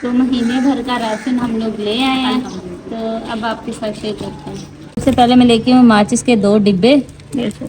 तो महीने भर का राशन हम लोग ले आए हैं, तो अब आपके साथ शेयर करते हैं। सबसे पहले मैं लेके हूँ माचिस के 2 डिब्बे।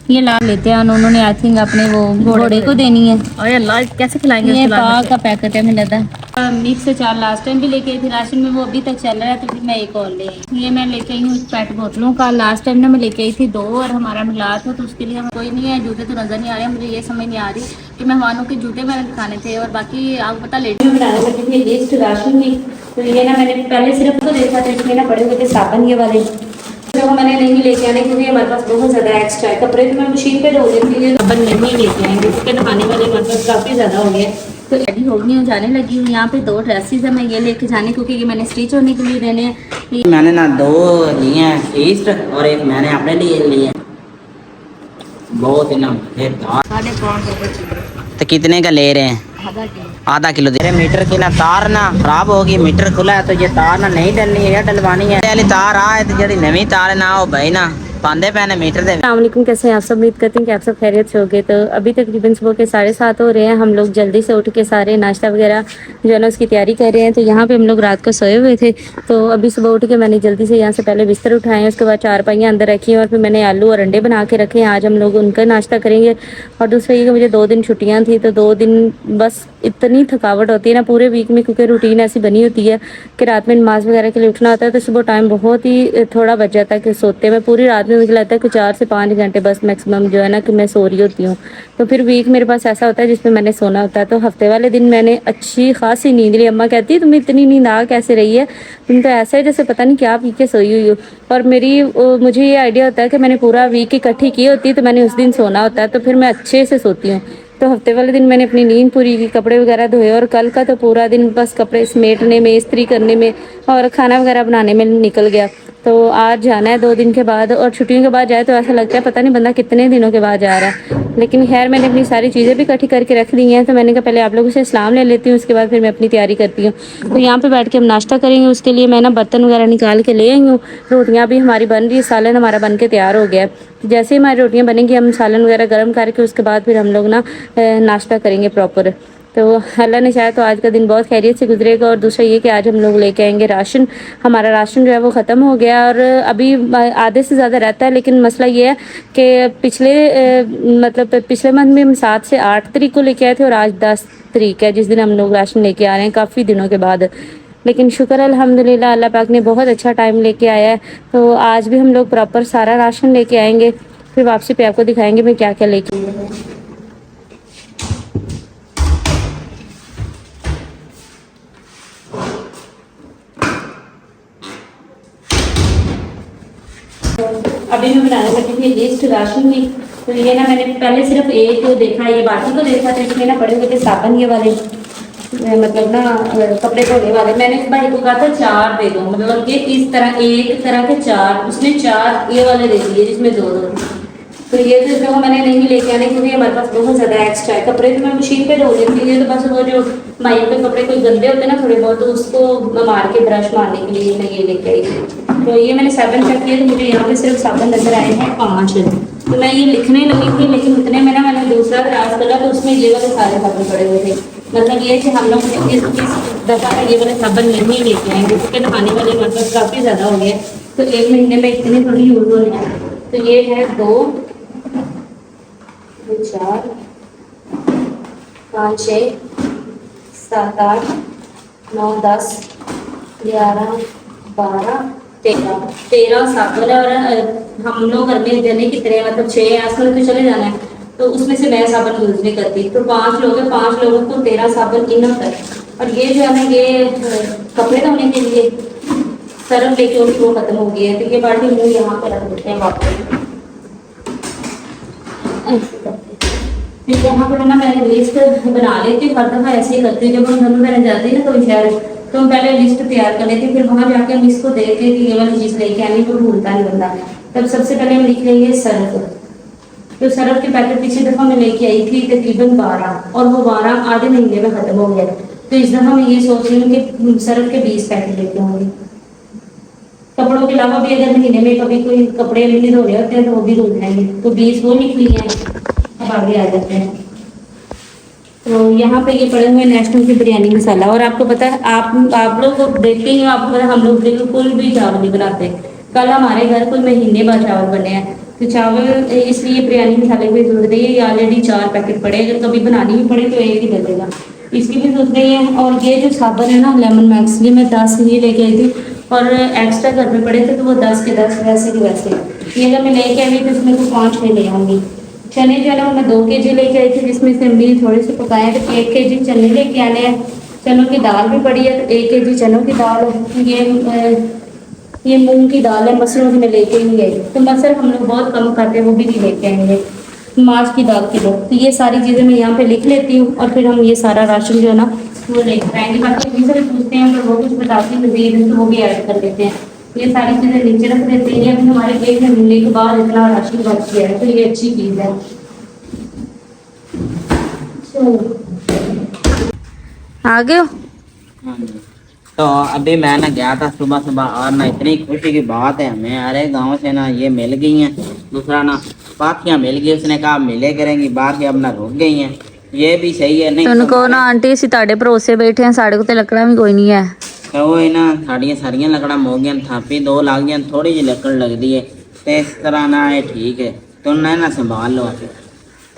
ये ला लेते हैं, उन्होंने आई थिंक अपने वो घोड़े को देनी है। और अल्लाह कैसे खिलाएंगे? ये पाव का पैकेट है, मुझे लगता है मिक्स अचार लास्ट टाइम भी लेके आई थी राशन में, वो अभी तक चल रहा है, तो फिर मैं एक और ले आई। ये मैं लेके आई हूँ पेट बोतलों का। लास्ट टाइम ना मैं लेके आई थी 2 और हमारा मिला था, तो उसके लिए हम कोई नहीं है। जूते तो नजर नहीं आ रहे, मुझे ये समझ नहीं आ रही कि मेहमानों के जूते मैंने दिखाने थे। और बाकी आपको पता लेट में बनाने लगी थी लिस्ट राशन की, तो ये ना मैंने पहले सिर्फ तो देखा था, इसमें ना पड़े हुए थे साबन ये वाले, जो मैंने नहीं लेके आने क्योंकि हमारे पास बहुत ज़्यादा एक्स्ट्रा है। कपड़े तो मैं मशीन पे धो लेती हूँ, साबन नहीं लेके आएंगे क्योंकि नहाने वाले हमारे पास काफ़ी ज़्यादा हो गया। तो रेडी हो गई हूँ, जाने लगी हूँ। यहाँ पे 2 ड्रेसेस है, मैं ये लेके जाने क्योंकि ये मैंने स्टिच होने के लिए देने हैं। मैंने ना 2 लिए हैं ईस्ट और एक मैंने अपने लिए लिए, बहुत ही ना मजेदार। 5.5 तो कितने का ले रहे हैं? आधा किलो दे रहे। मीटर की ना तार ना खराब होगी, मीटर खुला है तो ये तार ना नहीं डलनी है या डलवानी है। वाली तार आए तो जी नवी तार ना हो भाई ना पांदे पैने मीटर दे। अस्सलाम वालेकुम, कैसे हैं आप सब? उम्मीद करते हैं कि आप सब खैरियत से होंगे। तो अभी तकरीबन सुबह के 7:30 हो रहे हैं। हम लोग जल्दी से उठ के सारे नाश्ता वगैरह जो है ना उसकी तैयारी कर रहे हैं। तो यहाँ पे हम लोग रात को सोए हुए थे, तो अभी सुबह उठ के मैंने जल्दी से यहाँ से पहले बिस्तर उठाए, उसके बाद चारपाइयाँ अंदर रखी और फिर मैंने आलू और अंडे बना के रखे हैं। आज हम लोग उनका नाश्ता करेंगे। और दूसरा ये कि मुझे 2 दिन छुट्टियाँ थी, तो 2 दिन बस इतनी थकावट होती है ना पूरे वीक में, क्योंकि रूटीन ऐसी बनी होती है कि रात में नमाज वगैरह के लिए उठना होता है, तो सुबह टाइम बहुत ही थोड़ा बच जाता है कि सोते में पूरी रात में मुझे लगता है कि 4 से 5 घंटे बस मैक्सिमम जो है ना कि मैं सो रही होती हूँ। तो फिर वीक मेरे पास ऐसा होता है जिसमें मैंने सोना होता है। तो हफ्ते वाले दिन मैंने अच्छी खासी नींद ली। अम्मा कहती है तुम्हें इतनी नींद आ कैसे रही है, तुम तो ऐसा है जैसे पता नहीं क्या पी के सोई हुई हो। और मुझे ये आइडिया होता है कि मैंने पूरा वीक इकट्ठी की होती है, तो मैंने उस दिन सोना होता है, तो फिर मैं अच्छे से सोती हूँ। तो हफ्ते वाले दिन मैंने अपनी नींद पूरी की, कपड़े वगैरह धोए, और कल का तो पूरा दिन बस कपड़े समेटने में, इस्त्री करने में और खाना वगैरह बनाने में निकल गया। तो आज जाना है 2 दिन के बाद, और छुट्टियों के बाद जाए तो ऐसा लगता है पता नहीं बंदा कितने दिनों के बाद जा रहा है। लेकिन खैर मैंने अपनी सारी चीज़ें भी इकट्ठी करके रख दी हैं, तो मैंने कहा पहले आप लोगों से सलाम ले लेती हूँ, उसके बाद फिर मैं अपनी तैयारी करती हूँ। तो यहाँ पे बैठ के हम नाश्ता करेंगे। उसके लिए मैं ना बर्तन वगैरह निकाल के ले आई हूँ। रोटियाँ भी हमारी बन रही है, सालन हमारा बन के तैयार हो गया है। जैसे ही हमारी रोटियाँ बनेंगी हम सालन वगैरह गर्म करके उसके बाद फिर हम लोग ना नाश्ता करेंगे प्रॉपर। तो अल्लाह ने चाहा तो आज का दिन बहुत खैरियत से गुजरेगा। और दूसरा ये कि आज हम लोग लेके आएंगे राशन। हमारा राशन जो है वो ख़त्म हो गया और अभी आधे से ज़्यादा रहता है, लेकिन मसला ये है कि पिछले मंथ में हम 7 से 8 तारीख को लेके आए थे और आज 10 तारीख है जिस दिन हम लोग राशन लेके आ रहे हैं काफ़ी दिनों के बाद। लेकिन शुक्र अल्हम्दुलिल्लाह अल्लाह पाक ने बहुत अच्छा टाइम लेके आया है। तो आज भी हम लोग प्रॉपर सारा राशन लेके आएंगे, फिर वापसी पे आपको दिखाएंगे मैं क्या क्या लेके आई हूँ। अभी मैं बनाने लगी थी लिस्ट राशन की। तो ये ना मैंने पहले सिर्फ एक देखा, ये बाकी तो देखा था, इसमें ना पड़े हुए थे साबन ये वाले, मतलब ना कपड़े धोने वाले। मैंने इस भाई को कहा था 4 दे दो, मतलब कि इस तरह एक तरह के 4, उसने 4 ये वाले दे दिए जिसमें 2-2। तो ये जो मैंने नहीं लेके आने क्योंकि हमारे पास बहुत ज़्यादा एक्स्ट्रा है। कपड़े तो मैं मशीन पे धो लेती हूँ, तो बस वो जो माई के कपड़े कोई गंदे होते हैं ना थोड़े बहुत, तो उसको मार के ब्रश मारने के लिए मैं ये लेके आई थी। तो ये मैंने साबन चेक किया, तो मुझे यहाँ पे सिर्फ साबन नजर आए हैं 5। तो मैं ये लिखने लगी थी, लेकिन उतने में ना मैंने दूसरा क्लास करा तो उसमें ये वाले सारे साबन पड़े हुए थे। मतलब ये कि हम लोग इस दफ़ा ये वाले साबन नहीं लेके आएंगे क्योंकि नहाने वाले मतलब काफ़ी ज़्यादा हो गए, तो 1 महीने में इतने थोड़ी यूज़ होने हैं। तो ये है 2, 4, 5, 6, 7, 8, 9, 10, 11, 12, 13 साबुन है। और हम लोग घर में जने कितने मतलब 6 आजकल तो चले जाना है, तो उसमें से मैं साबुन यूज़ नहीं करती। तो 5 लोग हैं, 5 लोगों को 13 साबुन इनफ है। और ये जो है ना ये कपड़े धोने के लिए सर्फ लेके उनकी वो खत्म हो गई है, तो ये बाल्टी मुँह यहाँ पर रख देते हैं वापस। फिर यहाँ पर ना मैंने लिस्ट बना लेती हूँ, हर दफ़ा ऐसे ही करती हूँ। जब हम घर में मैंने जाती है ना कोई शहर, तो हम पहले लिस्ट तैयार कर लेते हैं, फिर वहाँ जाके हम इसको देख के कि ये वाली चीज़ लेके आनी, तो भूलता नहीं बंदा। तब सबसे पहले हम लिख लेंगे सर्फ। तो सर्फ के पैकेट पिछली दफ़ा मैं लेके आई थी तकरीबन 12, और वो 12 आधे महीने में ख़त्म हो गया। तो इस दफ़ा मैं ये सोच रही हूँ कि सर्फ के 20 पैकेट लेके आऊँगी। कपड़ों के अलावा भी अगर महीने में कभी कोई कपड़े नहीं धोने होते हैं तो वो भी धो जाएंगे, तो 20 वो लिख लिए हैं। अब आगे आ जाते हैं। तो यहाँ पे ये पड़े हुए नेशनल की बिरयानी मसाला। और आपको पता है, आप लोग देखते ही हो, आपको पता है हम लोग बिल्कुल भी चावल नहीं बनाते। कल हमारे घर कुछ महीने बाद चावल बने हैं, तो चावल इसलिए बिरयानी मसाले की जरूरत नहीं है। ये ऑलरेडी 4 पैकेट पड़े, अगर कभी बनानी भी पड़े तो एक ही डलेगा, इसकी भी जरूरत नहीं है। और ये जो साबुन है ना लेमन मैक्स, ये मैं 10 ही लेके आई थी, और एक्स्ट्रा घर में पड़े थे तो वो 10 के 10 वैसे के वैसे। ये अगर मैं लेके आई तो इसमें को 5-6 ले आऊँगी। चने जो है ना मैं 2 केजी लेके आई थी, जिसमें से अम्मी ने थोड़े से पकाए हैं, तो 1 केजी चने लेके आने हैं। चनों की दाल भी पड़ी है, तो 1 केजी चनों की दाल है। ये मूंग की दाल है, मसरों की मैं लेके ही नहीं आई, तो मसर हम लोग बहुत कम खाते हैं, वो भी नहीं लेके आएंगे। मार्च की दाल किलो। तो ये सारी चीज़ें मैं यहाँ पे लिख लेती हूँ, और फिर हम ये सारा राशन जो है ना वो लेकर आएंगे। बाकी अभी से पूछते हैं अगर वो कुछ बताती मजीद है तो वो भी ऐड कर देते हैं। ये सारी चीज़ें नीचे रख देते हैं। अभी हमारे 1 महीने के बाद इतना राशन बच गया है, तो ये अच्छी चीज़ है। आ गए हो? तो अभी मैं ना गया था सुबह सुबह, और ना इतनी खुशी की बात है हमें, अरे गांव से ना ये मिल गई हैं। दूसरा ना पाखियाँ मिल गई, उसने कहा मिले करेंगी, बाकी अब ना रुक गई हैं। ये भी सही है नहीं उनको ना आंटी ਅਸੀਂ ਤੁਹਾਡੇ ਭਰੋਸੇ ਬੈਠੇ ਆ, ਸਾਡੇ ਕੋਲ ਤੇ ਲੱਕੜਾਂ ਵੀ ਕੋਈ ਨਹੀਂ ਹੈ। तो वो ना साड़ियाँ सारियाँ लकड़ा हो गया, थापी 2 लाग गया, थोड़ी जी लकड़ लगती है, तो इस तरह ना ये ठीक है, तो ना संभाल लो।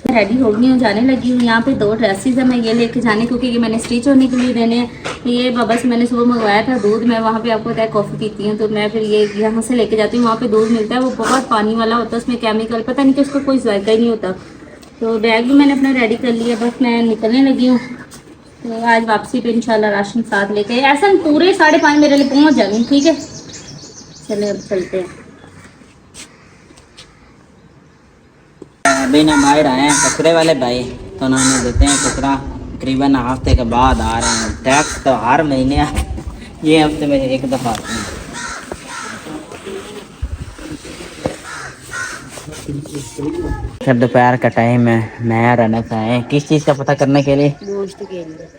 रेडी हो गई हूँ, जाने लगी हूँ। यहाँ पे 2 ड्रेसेस है, मैं ये लेके जाने, क्योंकि ये मैंने स्टिच होने के लिए देने हैं। ये बाबा से मैंने सुबह मंगवाया था दूध, मैं वहाँ पे आपको पता है कॉफ़ी पीती हूँ, तो मैं फिर ये यहाँ से लेके जाती हूँ। वहाँ पे दूध मिलता है, वो बहुत पानी वाला होता है, उसमें केमिकल पता नहीं कि उसका कोई जायका ही नहीं होता। तो बैग भी मैंने अपना रेडी कर लिया, बस मैं निकलने लगी हूँ। तो आज वापसी पे इंशाल्लाह राशन साथ लेके, ऐसा पूरे 5:30 मेरे लिए पहुँच जाऊँगी, ठीक है। चले अब चलते हैं। अभी ना बाहर आए हैं कचरे वाले भाई, तो उन्होंने देते हैं कचरा, तकरीबन हफ्ते के बाद आ रहे हैं। टैक्स तो हर महीने ये हफ्ते में 1 दफ़ा आते हैं। फिर दोपहर का टाइम है, मैं और अनस आए किस चीज़ का पता करने के लिए,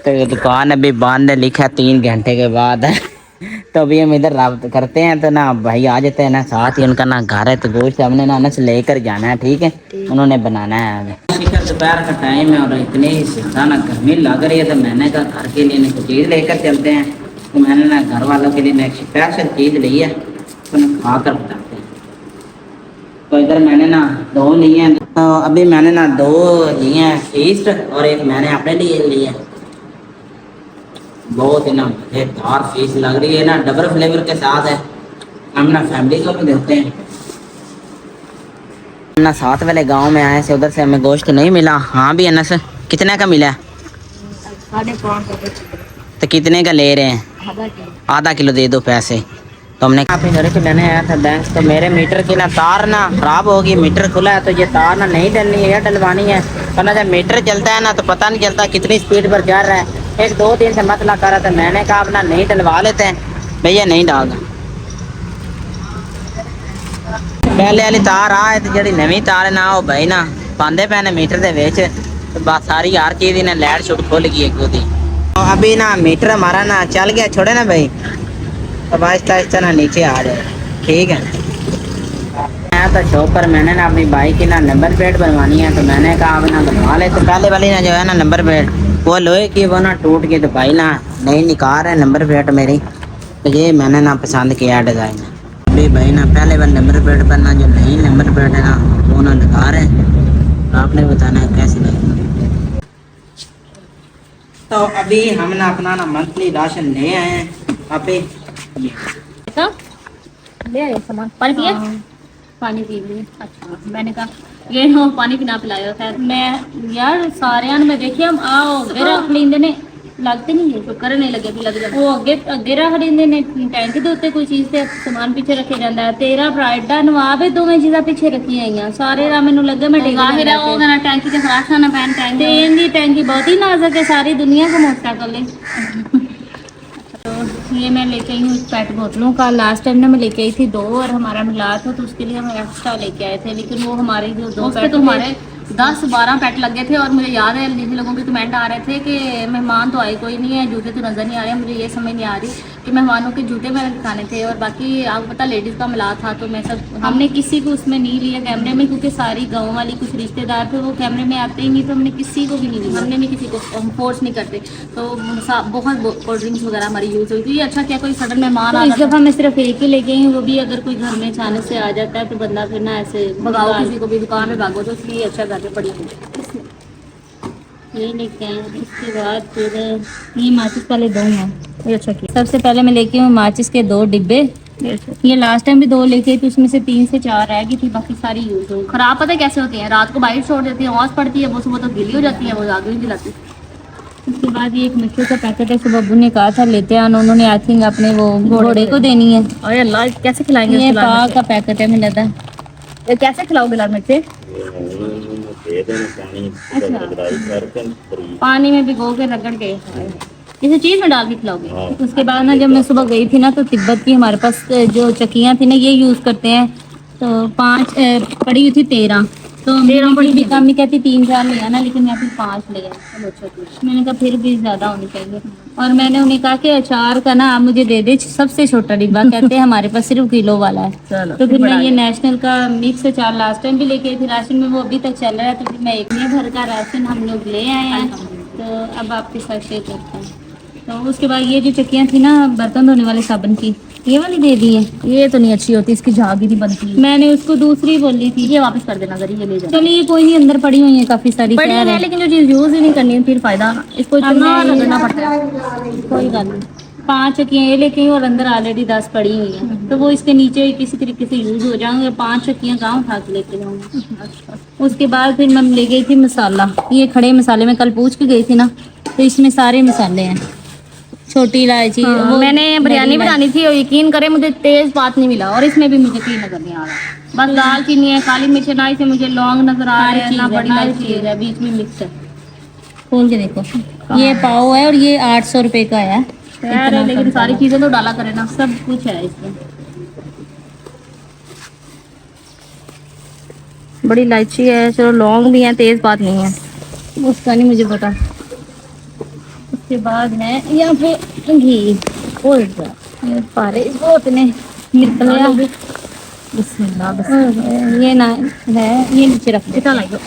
तो ये दुकान अभी बंद है, लिखा 3 घंटे के बाद है। तो अभी हम इधर रात करते हैं, तो ना भाई आ जाते हैं ना साथ ही, उनका ना घर है, तो गोश्त हमने ना अनस लेकर जाना है, ठीक है, उन्होंने बनाना है हमें। दोपहर का टाइम है और इतनी ज़्यादा ना गर्मी लग रही है, तो मैंने कहा घर के लिए कुछ चीज़ लेकर चलते हैं। तो मैंने ना घर वालों के लिए ना एक स्पेशल चीज़ ली है, तो ना खा कर बताते हैं। तो इधर मैंने ना 2 लिए हैं, तो अभी मैंने ना 2 लिए हैं ईस्ट, और एक मैंने अपने लिए ली है। बहुत ही ना मज़ेदार चीज़ लग रही है ना, डबल फ्लेवर के साथ है। हम ना फैमिली को भी देते हैं। ना साथ वाले गांव में आए से, उधर से हमें गोश्त नहीं मिला। हाँ भी अनस कितने का मिला है? 5.5 तो कितने का ले रहे हैं? आधा किलो दे दो पैसे। तो हमने अपने घर से लेने आया था बैंक, तो मेरे मीटर की ना तार ना खराब होगी, मीटर खुला है, तो ये तार ना नहीं डलनी है या डलवानी है, वरना जब मीटर चलता है ना तो पता नहीं चलता कितनी स्पीड पर जा रहा है। 1-2 दिन से मसला कर रहा था, मैंने कहा अपना नहीं डलवा लेते हैं, भैया नहीं डालना। पहले वाली तार आए तो जी नवी तार ना हो भाई ना पाते पैने मीटर के विच, तो बस सारी हर चीज़ ने लाइट शूट खुल गई एक दी। अभी ना मीटर हमारा ना चल गया, छोड़े ना भाई, अब आहिस्ता आहिस्ता ना नीचे आ जाए, ठीक है। मैं तो शॉप पर मैंने ना अपनी बाइक की ना नंबर प्लेट बनवानी है, तो मैंने कहा अब ना बनवा ले। तो पहले वाली ना जो है ना नंबर प्लेट वो लोहे की, वो ना टूट गई, तो भाई ना नहीं निकाल है नंबर प्लेट मेरी, तो ये मैंने ना पसंद किया डिज़ाइन। अभी भाई ना पहले वाले नंबर प्लेट पर ना जो नई नंबर प्लेट है ना वो ना लगा रहे हैं, आपने बताना है कैसे लगेगा। तो अभी हम ना अपना ना मंथली राशन ले आए हैं। अभी ले आए सामान, पानी पिया? पानी पी लिया। अच्छा, मैंने कहा ये नो पानी पीना पिलाया था मैं यार सारे मैं देखिए हम आओ मेरा खलींदे ने लगते नहीं है, शुक्र नहीं लगे भी लग जाए। वो अगे रख देंगे ने टैंक के उत्ते कोई चीज़ से सामान पीछे रखे जाता है। तेरा ब्राइडा नवाब है, 2 चीज़ां पीछे रखी हुई सारे रा मैनू लगे मैं ज़ाहिर है वो कहना टैंकी से खराशा ना पैन टैंक तेन दी टैंकी बहुत ही नाजुक है, सारी दुनिया का मोटरसाइकिल है। तो ये मैं लेके आई हूँ पेट बोतलों का। लास्ट टाइम ना मैं लेके आई थी 2 और हमारा मिला था, तो उसके लिए हम एक्स्ट्रा लेके आए थे, लेकिन वो हमारे जो 2 पेट तो हमारे 10-12 पेट लगे थे। और मुझे याद है नीचे लोगों के कमेंट आ रहे थे कि मेहमान तो आए कोई नहीं है, जूते तो नज़र नहीं आ रहे, मुझे ये समझ नहीं आ रही कि मेहमानों के जूते मैंने दिखाने थे, और बाकी आपको पता लेडीज़ का मिला था, तो मैं सब हमने किसी को उसमें नहीं लिया कैमरे में, क्योंकि सारी गाँव वाली कुछ रिश्तेदार थे, वो कैमरे में आते ही नहीं, तो हमने किसी को भी नहीं लिया, हमने नहीं किसी को, हम फोर्स नहीं करते। तो बहुत कोल्ड ड्रिंक्स वगैरह हमारी यूज़ हुई थी। अच्छा क्या कोई सडन मेहमान आ इस दफ़ा मैं सिर्फ एक ही लेके आई हूँ, वो भी अगर कोई घर में अचानक से आ जाता है तो बंदा फिर ना ऐसे भगाओ किसी को भी, दुकान में भागो, तो इसलिए अच्छा घर पे पड़ी हुई। ये लेके आए। इसके बाद फिर ये माचिस वाले दो हैं। ये अच्छा किया। सबसे पहले मैं लेके हूँ माचिस के 2 डिब्बे। ये लास्ट टाइम भी 2 लेके आई थी, उसमें से 3 से 4 रह गई थी, बाकी सारी यूज हो गई। खराब पता है कैसे होती हैं, रात को बाहर छोड़ देती है, आवाज़ पड़ती है, वो सुबह तो गीली हो जाती है, वो आगे नहीं दिलाती। उसके बाद ये एक मिर्चों का पैकेट है, सुबह अब्बू ने कहा था लेते आना, उन्होंने आई थिंक अपने वो घोड़े को देनी है। अरे अल्लाह, कैसे खिलाएंगे ये उसको लाल पा मिर्च का पैकेट है, मुझे लगता है। से? ये कैसे खिलाओगे लाल मिर्च से? पानी में भिगो के रगड़ के इसे चीज में डाल के खिलाओगे? उसके बाद ना जब मैं सुबह गई थी ना, तो तिब्बत की हमारे पास जो चक्कियाँ थी ना, ये यूज़ करते हैं। तो 5 पड़ी हुई थी 13, तो 13 पड़ी भी थी। कम ही कहती 3-4 ले आना, लेकिन यहाँ पे 5 ले आए। चलो अच्छा किया। मैंने कहा फिर भी ज़्यादा होनी चाहिए, और मैंने उन्हें कहा कि अचार का ना आप मुझे दे दे सबसे छोटा डिब्बा। कहते हैं हमारे पास सिर्फ किलो वाला है। चलो तो फिर मैं बड़ा ये है। नेशनल का मिक्स अचार लास्ट टाइम भी लेके आई थी, राशन में वो अभी तक चल रहा है, तो फिर मैं एक भर का राशन हम लोग ले आए हैं। तो अब आपके साथ शेयर करते हैं। तो उसके बाद ये जो चक्कियाँ थी ना बर्तन धोने वाले साबुन की, ये वाली दे दी है। ये तो नहीं अच्छी होती, इसकी झाग ही नहीं बनती। मैंने उसको दूसरी बोली थी। ये वापस कर देना, अगर ये ले जाना। चलिए कोई नहीं, अंदर पड़ी हुई है काफी सारी। बड़ी खैर है, लेकिन जो चीज यूज ही नहीं करनी है, फिर फायदा इसको अब इतना मैं- रगड़ना पड़ता है। कोई बात नहीं। 5 चक्कियाँ ये लेके आई और अंदर ऑलरेडी 10 पड़ी हुई हैं, तो वो इसके नीचे किसी तरीके से यूज हो जाएंगे। 5 चक्कियाँ कहाँ उठा के लेके जाऊँगी। उसके बाद फिर मैं ले गई थी मसाला। ये खड़े मसाले में कल पूछ के गई थी ना, तो इसमें सारे मसाले हैं। छोटी इलायची, वो मैंने बिरयानी बड़ी बनानी थी और यकीन करें मुझे तेज बात नहीं मिला, और इसमें भी मुझे तीन नजर नहीं आ रहा। बस दाल चीनी है, काली मिर्च है, ना इसे मुझे लौंग नजर आ रहा है, ना बड़ी हर इलायची चीज है। है, बीच में मिक्स है। खोल के देखो, ये पाव है और ये 800 रुपए का है। यार इतना लेकिन सब सारी डाला। चीजें तो डाला करे ना। सब कुछ है इसमें। बड़ी इलायची है, चलो लौंग भी है, तेज बात नहीं है। उसका नहीं मुझे पता। उसके बाद है यहाँ पे घी। ये पारे इसको इतने निकले। बिस्मिल्लाह बिस्मिल्लाह। ये ना है, ये नीचे रख दे। कितना लाइयो?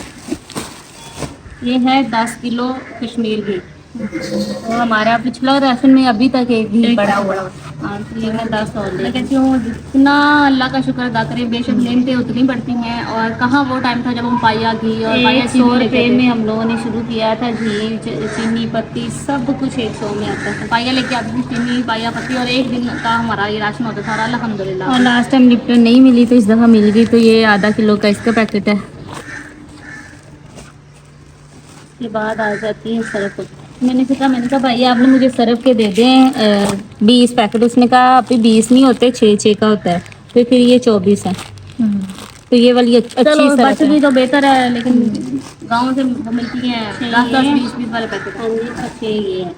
ये है 10 किलो कश्मीर घी। तो हमारा पिछला राशन में अभी तक एक घी पड़ा हुआ है। हाँ, तो ये मैं 10 और मैं ले। कहती हूँ जितना अल्लाह का शुक्र अदा करें, बेशक नेमतें उतनी बढ़ती हैं, और कहाँ वो टाइम था जब हम पाया घी और पाया 100 चीनी लेते रुपए थे। में हम लोगों ने शुरू किया था। घी, चीनी, पत्ती, सब कुछ 100 में आता था। पाया लेके आती थी, चीनी पाया पत्ती, और एक दिन का हमारा ये राशन होता था, और और अल्हम्दुलिल्लाह। लास्ट टाइम लिप्टन नहीं मिली, तो इस दफ़ा मिल गई, तो ये आधा किलो का इसका पैकेट है। उसके बाद आ जाती है सरफ। मैंने कहा भाई आपने मुझे सरफ के दे दें 20 पैकेट। उसने कहा अभी 20 नहीं होते, 6 का होता है। तो फिर ये 24 है। तो ये वाली अच्छी चलो सरफ बच है। गई तो बेहतर है, लेकिन गाँव से वो मिलती हैं 10-10, 20-20 वाले पैकेट। हाँ जी, अच्छे ये है।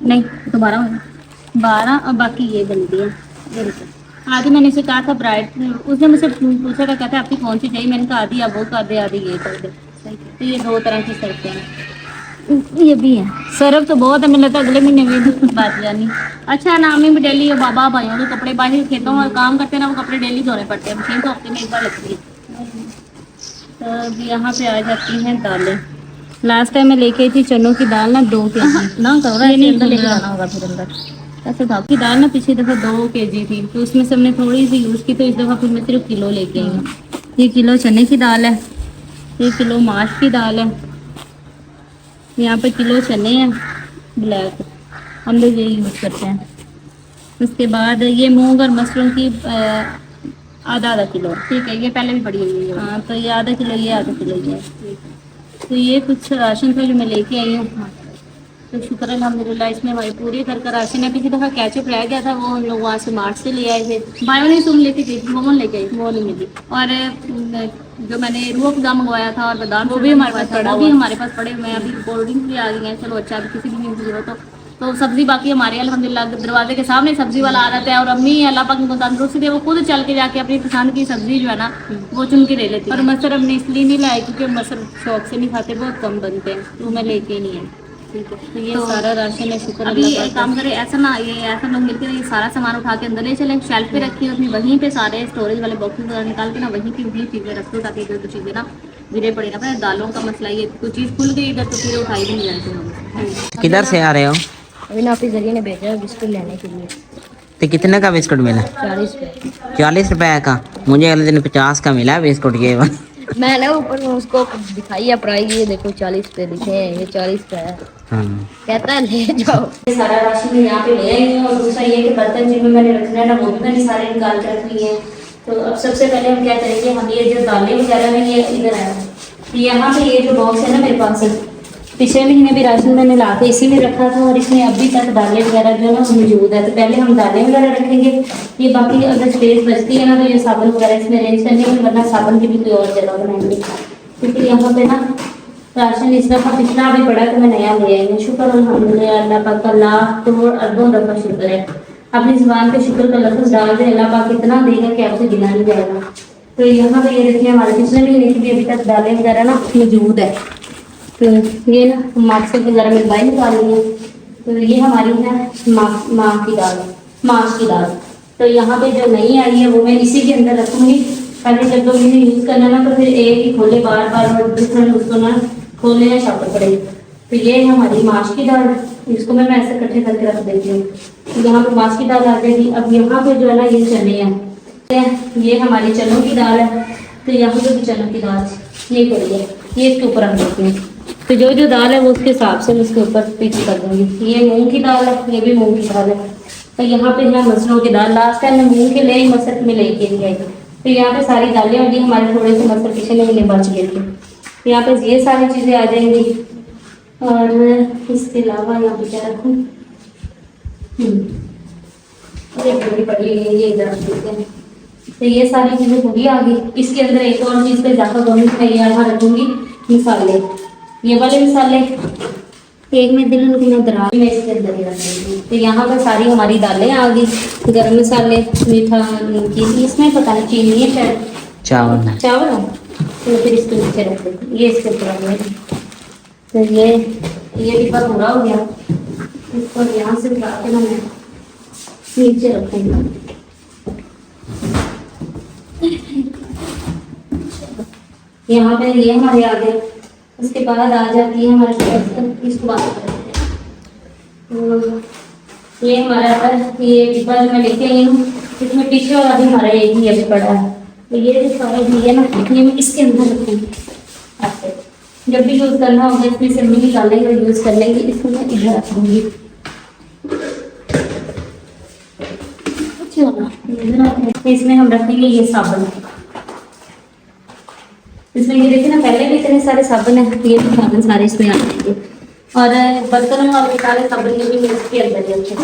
नहीं तो 12 12 और बाकी ये गंदी है। ये देखो। आधी मैंने उसे कहा था ब्राइट, उसने मुझसे पूछा था, कहता है आपकी कौन सी चाहिए। मैंने कहा आधी आप वो कर दे, आधी ये कर दे। तो ये 2 तरह की सरफें हैं। ये भी है। सरफ तो बहुत है, मुझे लगता है अगले महीने में बात जानी। अच्छा नामी भी डेली बाबा भाइयों के कपड़े बाहर खेतों में काम करते हैं ना, वो कपड़े डेली धोने पड़ते हैं, मशीन तो हफ्ते में एक बार लगती है। तो अब यहाँ पे आ जाती हैं दालें। लास्ट टाइम मैं लेके आई थी चनों की दाल ना 2 केजी। ना करो, ये नहीं अंदर लेके खुल रहा। जाना होगा फिर अंदर। ऐसे था की दाल ना पिछली दफ़ा 2 केजी थी, तो उसमें से हमने थोड़ी सी यूज़ की, तो इस दफ़ा फिर मैं सिर्फ किलो लेके आई हूँ। ये किलो चने की दाल है, ये किलो माश की दाल है, यहाँ पे किलो चने हैं ब्लैक, हम लोग यही यूज़ करते हैं। उसके बाद ये मूंग और मसरूम की आधा किलो। ठीक है, ये पहले भी पड़ी हुई है। हाँ, तो ये आधा किलो, ये आधा किलो ये। तो ये कुछ राशन था जो मैं लेके आई हूँ। तो शुक्र अल्हम्दुलिल्लाह, इसमें हमारी पूरी घर का राशन है। पिछली दफ़ा कैचअप रह गया था, वो हम लोग वहाँ से मार्ट से ले आए थे। भाइयों ने तुम लेके गई थी, मोमन लेके आई। वो नहीं मिली। और जो मैंने रूह अफ़ज़ा मंगवाया था और बादाम वो भी हमारे पास पड़ा वो भी हुआ है। हमारे पास पड़े हुए हैं। अभी कोल्ड ड्रिंक भी आ गई हैं। चलो अच्छा, अभी किसी भी जरूरत हो तो सब्जी बाकी हमारे अल्हम्दुलिल्लाह दरवाजे के सामने सब्जी वाला आ जाता है, और अम्मी अल्लाह पाक उनको तंदुरुस्ती दे, वो खुद चल के जाके अपनी पसंद की सब्जी जो है ना वो चुन के ले लेती है। और मसर हमने इसलिए नहीं लाए क्योंकि मसर शौक से नहीं खाते, बहुत कम बनते हैं, तो मैं लेके ही नहीं आई। तो ये सारा राशन है, शुक्र अभी एक काम करें, ऐसा ना ये ऐसा लोग मिलकर ये सारा सामान उठा के अंदर ले चलें, शेल्फ पे रखिए अपनी, वहीं पे सारे स्टोरेज वाले बॉक्सेस वगैरह निकाल के ना वहीं की वहीं चीज़ें रख दो, ताकि इधर तो चीज़ें ना गिरे पड़े ना। पर दालों का मसला ये कोई चीज़ खुल गई इधर तो फिर उठाई भी नहीं जाती। किधर से आ रहे हो? अभी ना आपकी जरिए ने भेजा है बिस्कुट लेने के लिए। तो कितने का बिस्कुट मिला? 40 रुपये। 40 रुपए का? मुझे अगले दिन 50 का मिला बिस्कुट ये वाला। मैंने ऊपर में उसको दिखाई है प्राइस, ये देखो 40 रुपये लिखे हैं, ये 40 का है। हाँ। कहता है ले जाओ। सारा राशन यहाँ पे ले आई हूँ, और दूसरा ये कि बर्तन जिनमें मैंने रखना है ना वो भी मैंने सारे निकाल के रख लिए हैं। तो अब सबसे पहले हम क्या करेंगे, हम ये जो दालें वगैरह में ये इधर आया यहाँ पे ये जो बॉक्स है ना मेरे पास, पिछले महीने भी राशन मैंने ला के इसी में रखा था, और इसमें अभी तक दालें वगैरह जो है ना मौजूद है। तो पहले हम दालें वगैरह रखेंगे, ये बाकी अगर स्पेस बचती है ना तो ये साबुन वगैरह इसमें अरेंज करेंगे, वरना साबुन की भी कोई और जगह बनाएंगे। क्योंकि यहाँ पे ना राशन इस दफ़ा पिछला भी पड़ा तो मैं नया ले आई हूँ। शुक्र अल्हम्दुलिल्लाह, अल्लाह पाक का लाख करोड़ अरबों दफ़ा शुक्र है। अपनी ज़ुबान पे शुक्र का लफ्ज़ डाल दे, अल्लाह पाक इतना देगा कि आपसे गिना नहीं जाएगा। तो यहाँ पे ये देखिए हमारे पिछले महीने की भी अभी तक दालें वगैरह ना मौजूद है। तो ये ना मार्क्स वगैरह में बाई निकाली है। तो ये हमारी है माँ की दाल, माश की दाल। तो यहाँ पे जो नई आई है वो मैं इसी के अंदर रखूँगी। पहले जब लोग इन्हें यूज़ करना ना तो फिर एक ही खोले बार बार और डिफरेंट उसको ना खोलने या छापने पड़ेगी। तो ये है हमारी माश की दाल, इसको मैं ऐसे इकट्ठे करके रख देती हूँ। तो यहाँ पे माश की दाल आ जाएगी। अब यहाँ पे जो है ना ये चने हैं, ये हमारी चनों की दाल है। तो यहाँ पे भी चनों की दाल ये करिए, ये इसके ऊपर रख देती हूँ। तो जो जो दाल है वो उसके हिसाब से मैं उसके ऊपर पिच कर दूँगी। ये मूँग की दाल है, ये भी मूँग की दाल है। तो यहाँ पे है मसलों की दाल, लास्ट टाइम मैं मूँग के लिए मसर में लेके नहीं आई। तो यहाँ पे सारी दालें होंगी, हमारे थोड़े से मसर पिछले महीने बच गए थे। तो यहाँ पे ये सारी चीज़ें आ जाएंगी। और इसके अलावा यहाँ पे क्या रखूँ, बड़ी पड़ी है ये इधर रख देते हैं। तो ये सारी चीज़ें पूरी आ गई। इसके अंदर एक और चीज़ पे इजाफा करूँगी, मैं यहाँ रखूँगी मसाले, ये वाले मसाले। एक में दिल में दराज में इसके अंदर ही रख देंगे। तो यहाँ पर सारी हमारी दालें आ गई, गरम मसाले, मीठा, नमकीन, इसमें पता नहीं चीनी है शायद, चावल है। तो फिर इसके नीचे रख देंगे, ये इसके ऊपर रख देंगे। तो ये डिब्बा पूरा हो गया। इसको यहाँ से उठा के ना मैं नीचे रखूँगी। यहाँ पे ये हमारे आ गए। उसके बाद आ जाती है हमारे पास, इसको बात करते हैं। तो ये हमारा ये डिब्बा जो मैं लेके आई हूँ, इसमें पीछे वाला भी हमारा एक ही अभी पड़ा है। तो ये जो सारा है ना, ये मैं इसके अंदर रखूँगी। ऐसे जब भी यूज़ करना होगा इसमें से भी निकालेंगे और यूज़ कर लेंगे। इसको मैं इधर रखूँगी। इसमें हम रखेंगे ये साबुन। इसमें ये देखिए ना, पहले भी इतने सारे साबुन है, ये भी साबुन सारे इसमें आ जाएंगे। और बर्तनों वाले सारे साबुन ये भी इसके अंदर ही रखे,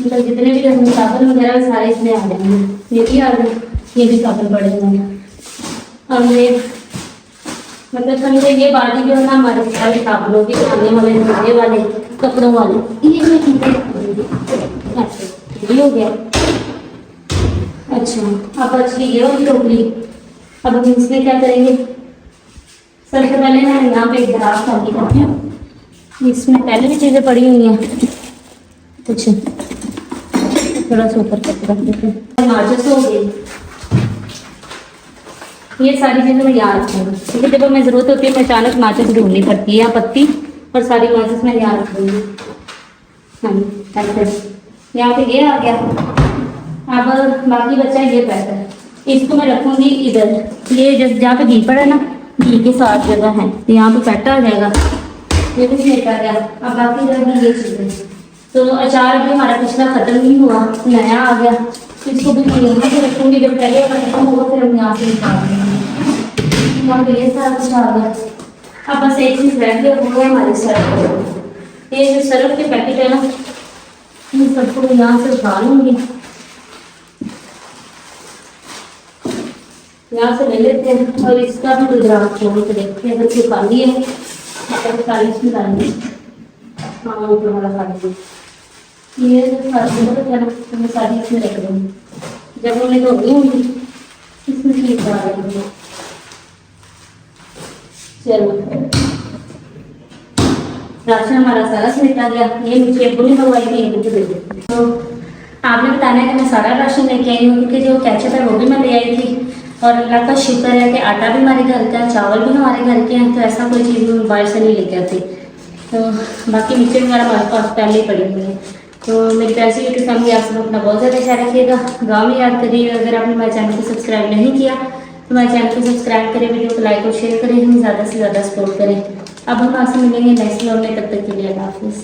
मतलब जितने भी रखेंगे साबुन वगैरह सारे इसमें आ जाएंगे। ये भी आ गए, ये भी साबुन पड़े हुए। और ये मतलब समझे ये बाल्टी जो है ना हमारे सारे साबुनों की, खाने वाले, धोने वाले, कपड़ों वाले, ये हो गया। अच्छा, अब अच्छी ये होगी टोकरी। अब हम इसमें क्या करेंगे, सबसे पहले ना यहाँ पे एक गिलास खाली करते हैं। इसमें पहले भी चीज़ें पड़ी हुई हैं कुछ, थोड़ा सा ऊपर करके रख देते हैं। माचिस हो गई, ये सारी चीज़ें मैं यहाँ रखूँगी क्योंकि जब हमें ज़रूरत होती है मैं अचानक माचिस ढूंढनी पड़ती है, या पत्ती और सारी माचिस मैं यहाँ रख दूँगी। हाँ ऐसे, यहाँ पे ये आ गया। अब बाकी बचा ये पैसा, इसको मैं रखूँगी इधर। ये जहाँ पे घी पड़ा है ना, घी के साथ जगह है, तो यहाँ पे पैटा आ जाएगा। ये भी फेंका गया। अब बाकी रहेगी ये चीज़ें। तो अचार भी हमारा पिछला ख़त्म नहीं हुआ, नया आ गया। इसको भी मैं यहाँ से रखूँगी, जब पहले खत्म होगा फिर हम यहाँ से निकाल देंगे। यहाँ पे ये सारा कुछ आ गया। अब बस एक चीज़ रह गई, वो है हमारे सर्फ। ये जो सर्फ के पैकेट है ना, इन सबको यहाँ से उठा लूँगी, यहाँ से ले लेते हैं। और इसका भी गुजरात छोड़ के देखते हैं, अगर कोई खाली है तो 40 में डालेंगे। हाँ ऊपर वाला खाली, ये जो खाली है ना तो मैं सारी इसमें रख दूँगी। जब उन्हें धोनी होगी इसमें ठीक डाल देंगे। चलो राशन हमारा सारा समेटा गया। ये मुझे अब्बू ने मंगवाई थी, ये मुझे दे दी। तो आपने बताना है कि मैं सारा राशन लेके आई हूँ, क्योंकि जो केचप है वो भी मैं ले आई थी। और अल्लाह का शुक्र है कि आटा भी हमारे घर का है, चावल भी हमारे घर के हैं, तो ऐसा कोई चीज़ मैं बाहर से नहीं लेके आती। तो बाकी मिर्चें वगैरह हमारे पास पहले ही पड़ी हुई हैं। तो मेरी पैसे यूट्यूब फैमिली, आप सब अपना बहुत ज़्यादा ख्याल रखिएगा, गाँव में याद करिएगा। अगर आपने हमारे चैनल को सब्सक्राइब नहीं किया तो हमारे चैनल को सब्सक्राइब करें, वीडियो को लाइक और शेयर करें, हमें ज़्यादा से ज़्यादा सपोर्ट करें। अब हम आपसे मिलेंगे नेक्स्ट व्लॉग में, तब तक के लिए अल्लाह हाफिज़।